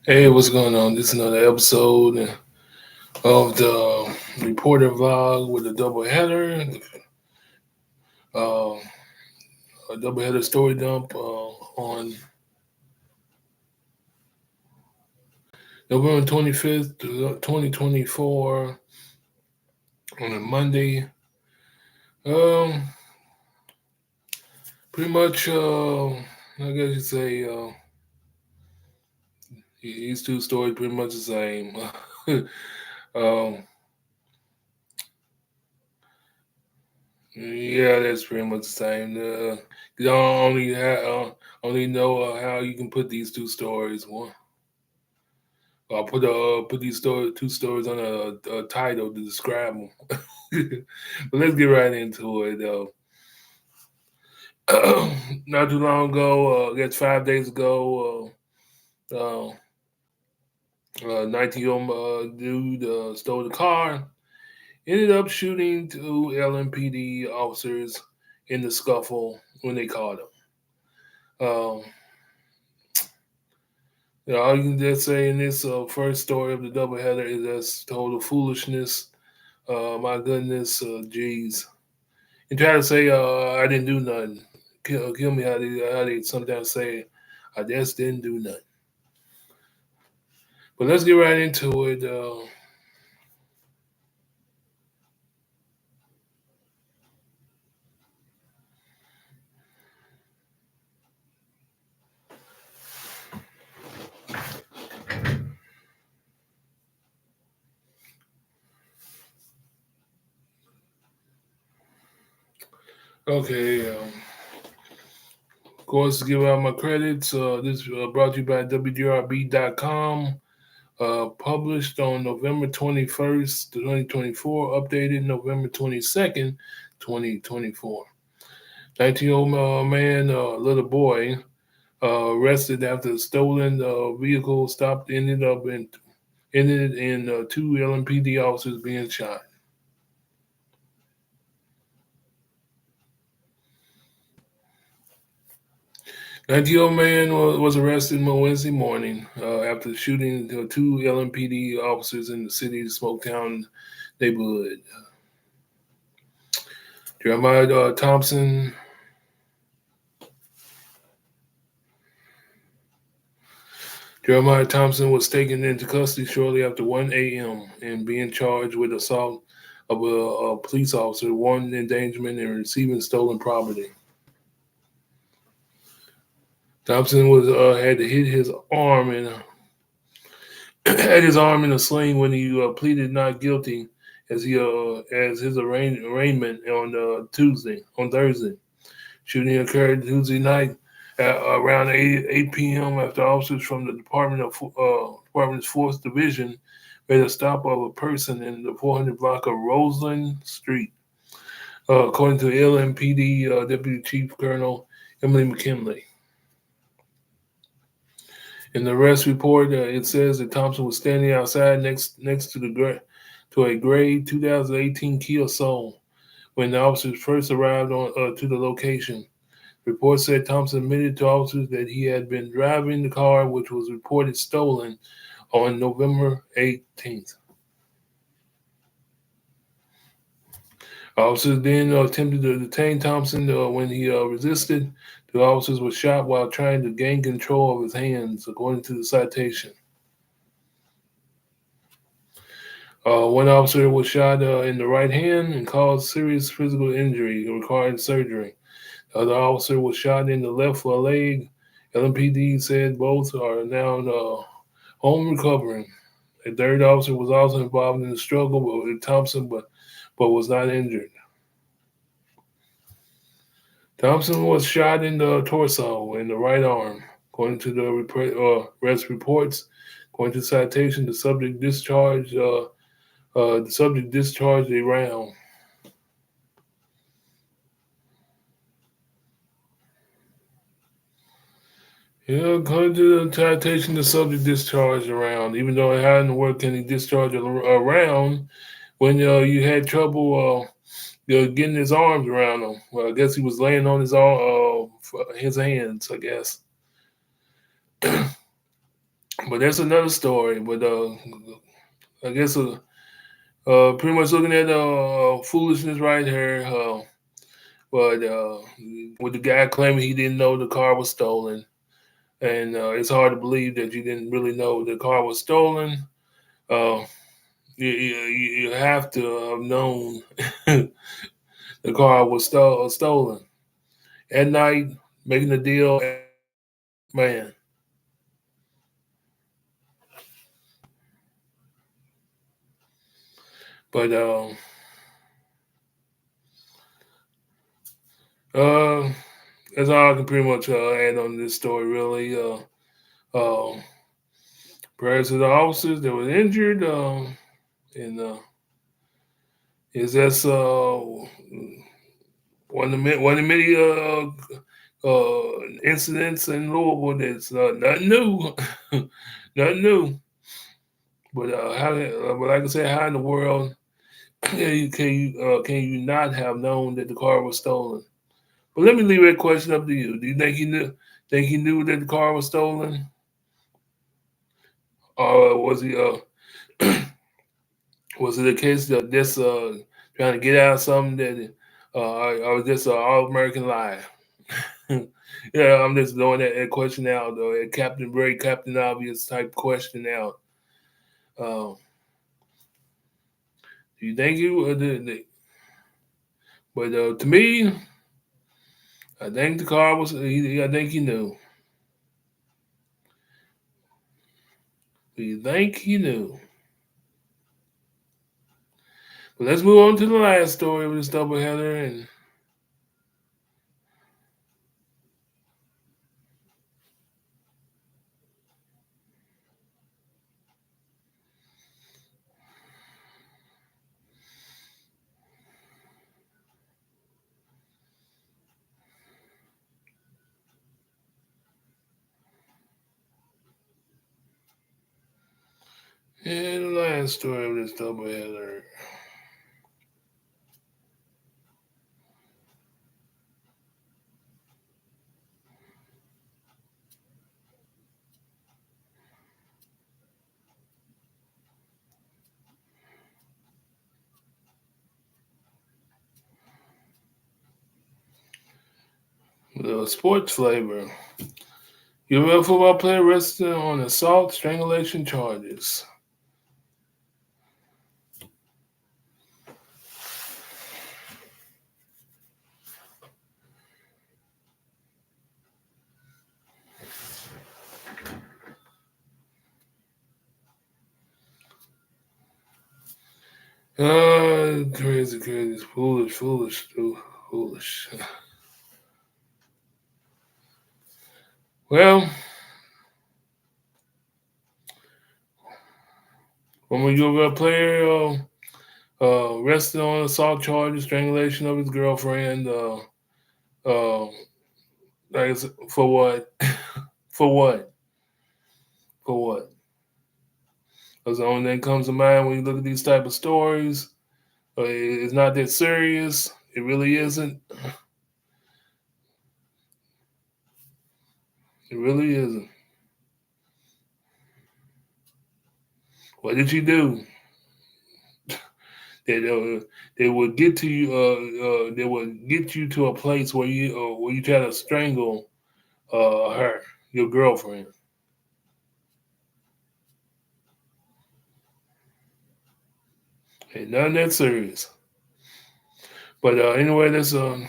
Hey, what's going on? This is another episode of the reporter vlog with a double header, uh, a double header story dump on November 25th, 2024, on a Monday. Um, Pretty much, I guess you say these two stories pretty much the same. um, yeah, that's pretty much the same. You don't only know how you can put these two stories. One, I'll put these two stories on a title to describe them. But let's get right into it. Not too long ago, I guess 5 days ago, 19-year-old dude stole the car. Ended up shooting two LMPD officers in the scuffle when they caught him. All you can just say in this first story of the doubleheader is that's total foolishness. My goodness, geez. And try to say I didn't do nothing. Kill me how they sometimes say I just didn't do nothing. But let's get right into it. Okay, of course, to give out my credits. This brought to you by WDRB.com. Published on November 21st, 2024. Updated November 22nd, 2024. 19-year-old man, little boy, arrested after a stolen vehicle stopped ended in two LMPD officers being shot. 19-year-old man was arrested Wednesday morning after shooting two LMPD officers in the city's Smoketown neighborhood. Jeremiah Thompson. Jeremiah Thompson was taken into custody shortly after 1 a.m. and being charged with assault of a police officer, wanton endangerment, and receiving stolen property. Thompson was had to hit his arm and had his arm in a sling when he pleaded not guilty as his arraignment on Thursday. Shooting occurred Tuesday night at around 8 p.m. after officers from the Department's Fourth Division made a stop of a person in the 400 block of Roseland Street. According to LMPD Deputy Chief Colonel Emily McKinley. In the arrest report, it says that Thompson was standing outside next to a gray 2018 Kia Soul when the officers first arrived to the location. Reports said Thompson admitted to officers that he had been driving the car, which was reported stolen on November 18th. Officers then attempted to detain Thompson when he resisted. The officers were shot while trying to gain control of his hands, according to the citation. One officer was shot in the right hand and caused serious physical injury requiring surgery. The other officer was shot in the left leg. LMPD said both are now home recovering. A third officer was also involved in the struggle with Thompson, but was not injured. Thompson was shot in the torso and the right arm, according to the arrest reports. According to citation, the subject discharged a round. Yeah, according to the citation, the subject discharged a round. Even though it hadn't worked, can he discharge a round when you had trouble getting his arms around him? Well, I guess he was laying on his hands. I guess. But that's another story. But I guess pretty much looking at foolishness right here. But with the guy claiming he didn't know the car was stolen, and it's hard to believe that you didn't really know the car was stolen. Uh, you have to have known the car was stolen at night, making a deal. Man, but uh, that's all I can pretty much add on this story. Really, uh, prayers to the officers that were injured, and is that's one of the many incidents in Louisville that's nothing new, nothing new. But but like I said, how in the world can you not have known that the car was stolen? But let me leave that question up to you. Do you think he knew? Think he knew that the car was stolen, or was he? Was it a case of just trying to get out something that, or just an all American lie? Yeah, I'm just throwing that question out, though. A Captain Very Captain Obvious type question out. Um, do you think you? But to me, I think the car was. I think he knew. Do you think he knew? But let's move on to the last story of this doubleheader, and the last story of this doubleheader. The sports flavor. UL football player arrested on assault strangulation charges. Crazy, crazy, foolish, foolish, foolish. Well, former UL player arrested on assault charges, strangulation of his girlfriend. Uh, for what? For what? For what? Because the only thing that comes to mind when you look at these type of stories. It's not that serious. It really isn't. It really isn't. What did you do? That they would get to you. They would get you to a place where you try to strangle her, your girlfriend. Ain't nothing that serious. But anyway, let's go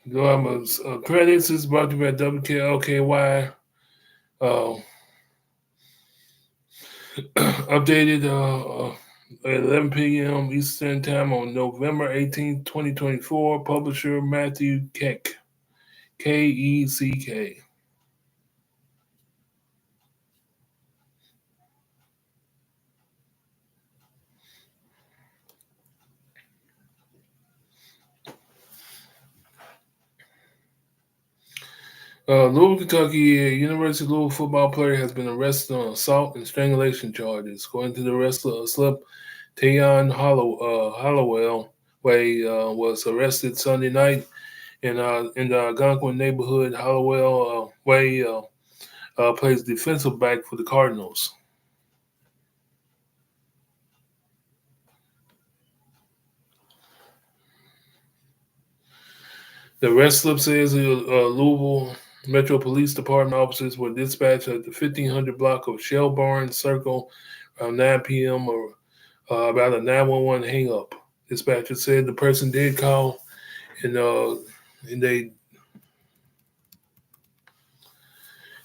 on. Credits is brought to you by WKLKY. Uh, updated at 11 p.m. Eastern Time on November 18th, 2024. Publisher Matthew Keck, Keck. Louisville, Kentucky, University of Louisville football player has been arrested on assault and strangulation charges. According to the wrestler, slip Tayon Hollowell Way was arrested Sunday night in the Algonquin neighborhood. Hollowell Way plays defensive back for the Cardinals. The arrest slip says Louisville Metro Police Department officers were dispatched at the 1500 block of Shell Barn Circle around 9 p.m. or about a 911 hang up. Dispatcher said the person did call and they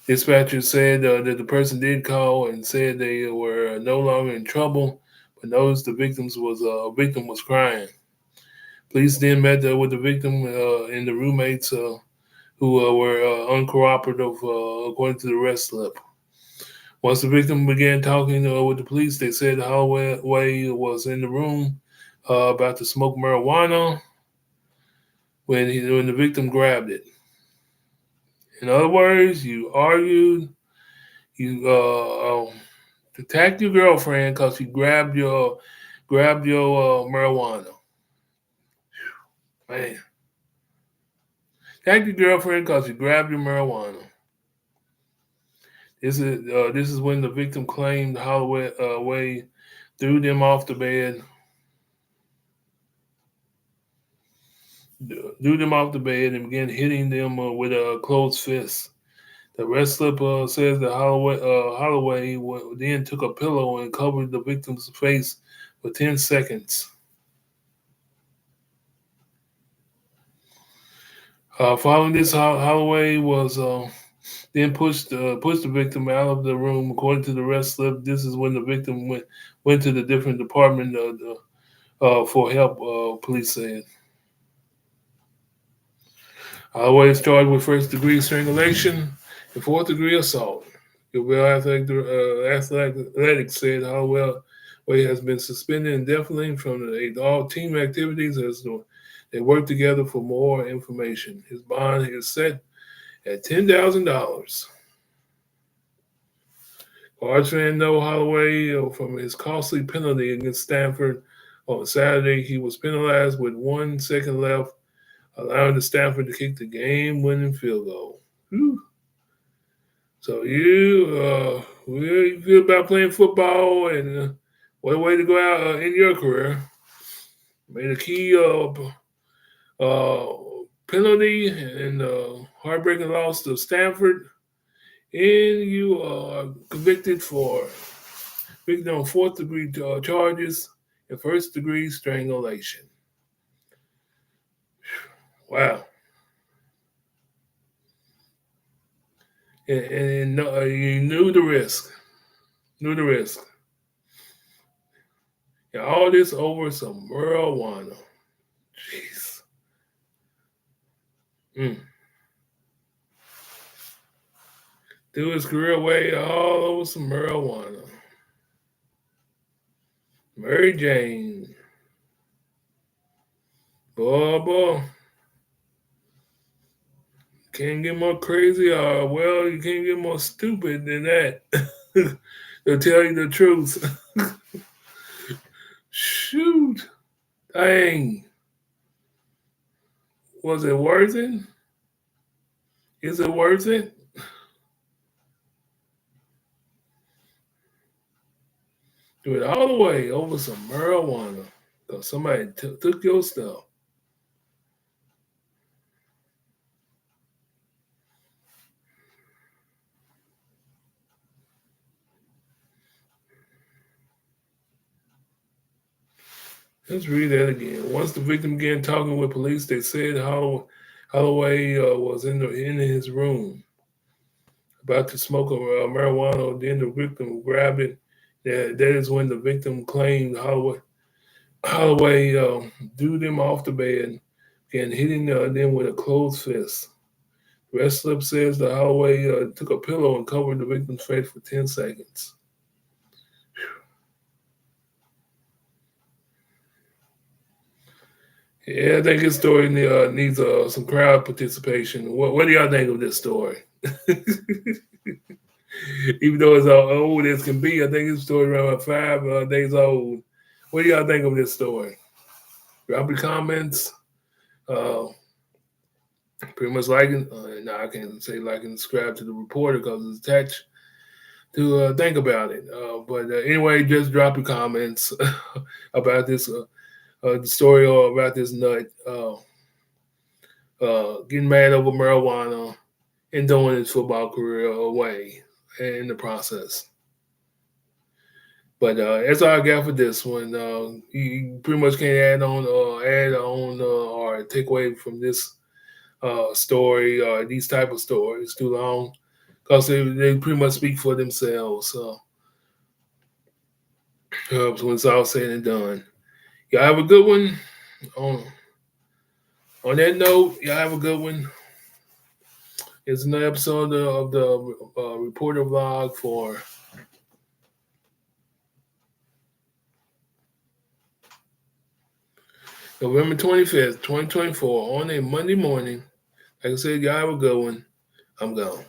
dispatcher said that the person did call and said they were no longer in trouble, but noticed the victim was crying. Police then met with the victim and the roommates who were uncooperative, according to the arrest slip. Once the victim began talking with the police, they said Holloway was in the room about to smoke marijuana when the victim grabbed it. In other words, you argued, you attacked your girlfriend because she grabbed your marijuana. Man, attacked your girlfriend because you grabbed your marijuana. This is when the victim claimed Holloway threw them off the bed. Threw them off the bed and began hitting them with a closed fist. The arrest slip says that Holloway then took a pillow and covered the victim's face for 10 seconds. Following this, Holloway was then pushed the victim out of the room. According to the arrest slip, this is when the victim went to the different department for help. Police said. Holloway is charged with first-degree strangulation and fourth-degree assault. Athletics said Holloway has been suspended indefinitely from all team activities as they work together for more information. His bond is set at $10,000. Cards fans know Holloway from his costly penalty against Stanford on Saturday. He was penalized with 1 second left, allowing the Stanford to kick the game-winning field goal. Whew. So you feel about playing football and what a way to go out in your career. Made a key penalty and heartbreaking loss to Stanford, and you are convicted on fourth-degree charges and first-degree strangulation. Wow. And you knew the risk. And all this over some marijuana. Jeez. Threw his career away all over some marijuana. Mary Jane. Boy. Can't get more crazy, or you can't get more stupid than that. To tell you the truth. Shoot. Dang. Was it worth it? Is it worth it? Do it all the way over some marijuana because somebody took your stuff. Let's read that again. Once the victim began talking with police, they said Holloway was in his room about to smoke a marijuana. Then the victim grabbed it. That is when the victim claimed Holloway threw them off the bed and hitting them with a closed fist. The arrest slip says that Holloway took a pillow and covered the victim's face for 10 seconds. Yeah, I think this story needs some crowd participation. What do y'all think of this story? Even though it's old as can be, I think this story around 5 days old. What do y'all think of this story? Drop your comments. Pretty much liking. Now I can't say like and subscribe to the reporter because it's attached to think about it. But anyway, just drop your comments about this the story or about this nut getting mad over marijuana and throwing his football career away in the process. But that's all I got for this one. You pretty much can't add on or take away from this story or these type of stories too long because they pretty much speak for themselves. When it's all said and done, y'all have a good one. On on that note, y'all have a good one. It's another episode of the reporter vlog for November 25th, 2024, on a Monday morning. Like I said, y'all have a good one. I'm gone.